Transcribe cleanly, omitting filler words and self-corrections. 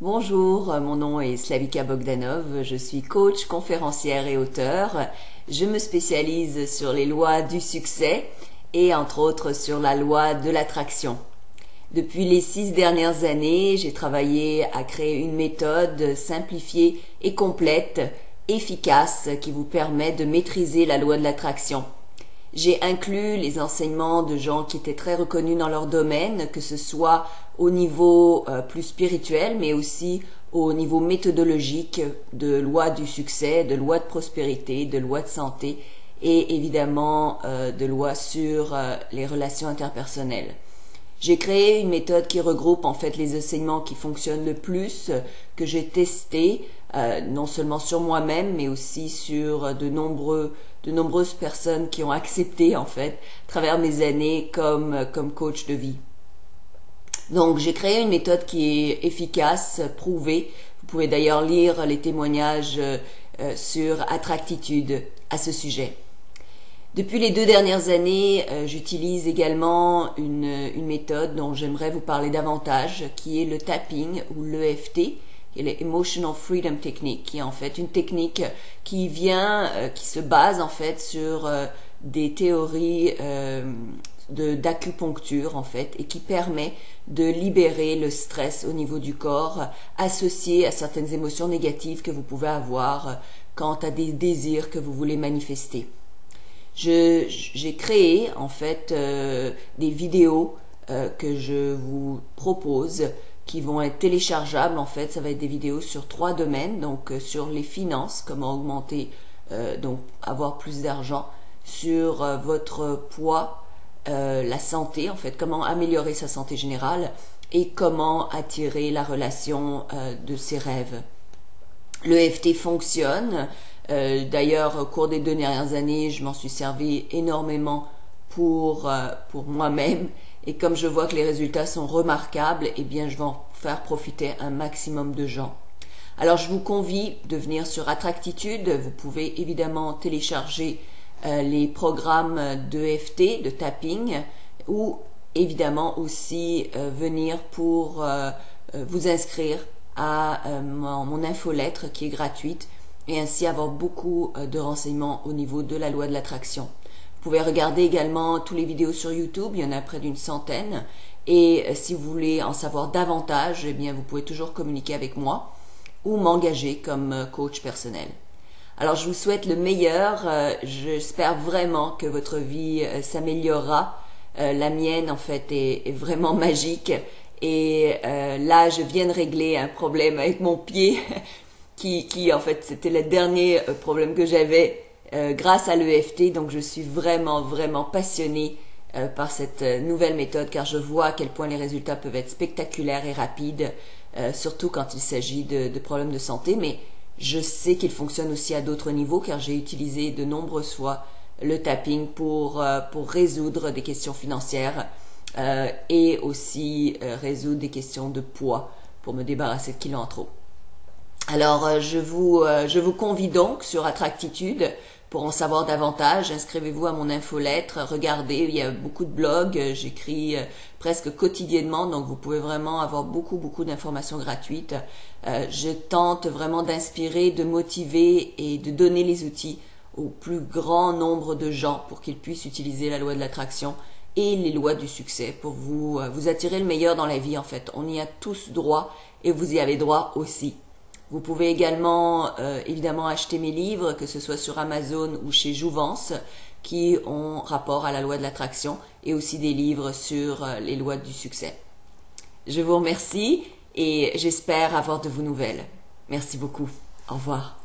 Bonjour, mon nom est Slavika Bogdanov, je suis coach, conférencière et auteure. Je me spécialise sur les lois du succès et entre autres sur la loi de l'attraction. Depuis les 6 dernières années, j'ai travaillé à créer une méthode simplifiée et complète, efficace, qui vous permet de maîtriser la loi de l'attraction. J'ai inclus les enseignements de gens qui étaient très reconnus dans leur domaine, que ce soit au niveau plus spirituel, mais aussi au niveau méthodologique de loi du succès, de loi de prospérité, de loi de santé et évidemment de loi sur les relations interpersonnelles. J'ai créé une méthode qui regroupe en fait les enseignements qui fonctionnent le plus, que j'ai testé non seulement sur moi-même, mais aussi sur de nombreuses personnes qui ont accepté en fait, à travers mes années comme coach de vie. Donc j'ai créé une méthode qui est efficace, prouvée. Vous pouvez d'ailleurs lire les témoignages sur Attractitude à ce sujet. Depuis les 2 dernières années, j'utilise également une méthode dont j'aimerais vous parler davantage, qui est le tapping ou l'EFT, qui est l'Emotional Freedom Technique, qui est en fait une technique qui se base en fait sur des théories d'acupuncture en fait, et qui permet de libérer le stress au niveau du corps associé à certaines émotions négatives que vous pouvez avoir quant à des désirs que vous voulez manifester. J'ai créé en fait des vidéos que je vous propose qui vont être téléchargeables. En fait, ça va être des vidéos sur 3 domaines, donc sur les finances, comment augmenter, donc avoir plus d'argent, sur votre poids, la santé, en fait, comment améliorer sa santé générale et comment attirer la relation de ses rêves. L'EFT fonctionne. D'ailleurs, au cours des 2 dernières années, je m'en suis servi énormément pour moi-même. Et comme je vois que les résultats sont remarquables, eh bien, je vais en faire profiter un maximum de gens. Alors, je vous convie de venir sur Attractitude. Vous pouvez évidemment télécharger les programmes d'EFT, de tapping, ou évidemment aussi venir pour vous inscrire à mon infolettre qui est gratuite et ainsi avoir beaucoup de renseignements au niveau de la loi de l'attraction. Vous pouvez regarder également toutes les vidéos sur YouTube, il y en a près d'une centaine, et si vous voulez en savoir davantage, eh bien vous pouvez toujours communiquer avec moi ou m'engager comme coach personnel. Alors je vous souhaite le meilleur, j'espère vraiment que votre vie s'améliorera. La mienne en fait est vraiment magique et là je viens de régler un problème avec mon pied qui en fait c'était le dernier problème que j'avais grâce à l'EFT, donc je suis vraiment passionnée par cette nouvelle méthode car je vois à quel point les résultats peuvent être spectaculaires et rapides, surtout quand il s'agit de problèmes de santé, mais je sais qu'il fonctionne aussi à d'autres niveaux car j'ai utilisé de nombreuses fois le tapping pour résoudre des questions financières et aussi résoudre des questions de poids pour me débarrasser de kilos en trop. Alors je vous convie donc sur Attractitude pour en savoir davantage. Inscrivez-vous à mon infolettre, regardez, il y a beaucoup de blogs, j'écris presque quotidiennement, donc vous pouvez vraiment avoir beaucoup d'informations gratuites. Je tente vraiment d'inspirer, de motiver et de donner les outils au plus grand nombre de gens pour qu'ils puissent utiliser la loi de l'attraction et les lois du succès pour vous attirer le meilleur dans la vie en fait. On y a tous droit et vous y avez droit aussi. Vous pouvez également évidemment acheter mes livres, que ce soit sur Amazon ou chez Jouvence, qui ont rapport à la loi de l'attraction et aussi des livres sur les lois du succès. Je vous remercie et j'espère avoir de vos nouvelles. Merci beaucoup. Au revoir.